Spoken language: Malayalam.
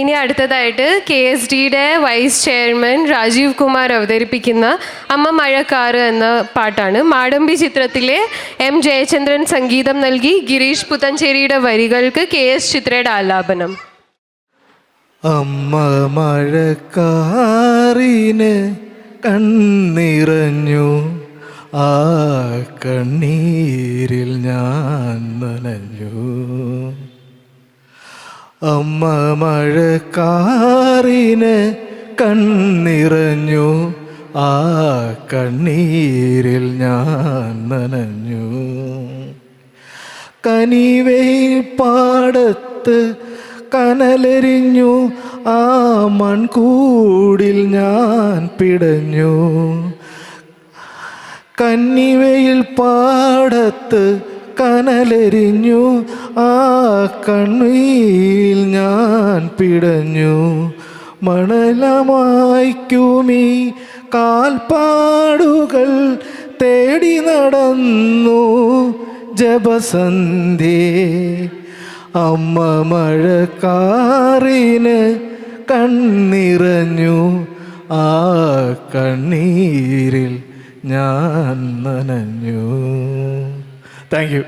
ഇനി അടുത്തതായിട്ട് KSDയുടെ വൈസ് ചെയർമാൻ രാജീവ് കുമാർ അവതരിപ്പിക്കുന്ന അമ്മ മഴക്കാറ് എന്ന പാട്ടാണ്. മാടമ്പി ചിത്രത്തിലെ M ജയചന്ദ്രൻ സംഗീതം നൽകി ഗിരീഷ് പുത്തഞ്ചേരിയുടെ വരികൾക്ക് KS ചിത്രയുടെ ആലാപനം. അമ്മ മഴക്കാറിന് കണ്ണിറഞ്ഞു, ആ കണ്ണീരിൽ ഞാൻ നനഞ്ഞു. അമ്മ മഴക്കാറിന് കണ്ണിറഞ്ഞു, ആ കണ്ണീരിൽ ഞാൻ നനഞ്ഞു. കനിവയിൽ പാടത്ത് കനലെരിഞ്ഞു, ആ മൺകൂടിൽ ഞാൻ പിടഞ്ഞു. കന്നിവയിൽ പാടത്ത് കനലെരിഞ്ഞു, ആ കണ്ണീരിൽ ഞാൻ പിടഞ്ഞു. മണലമായ്ക്കുമീ കാൽപ്പാടുകൾ തേടി നടന്നു ജപസന്ധ്യേ. അമ്മ മഴക്കാറിന് കണ്ണിറഞ്ഞു, ആ കണ്ണീരിൽ ഞാൻ നനഞ്ഞു. Thank you.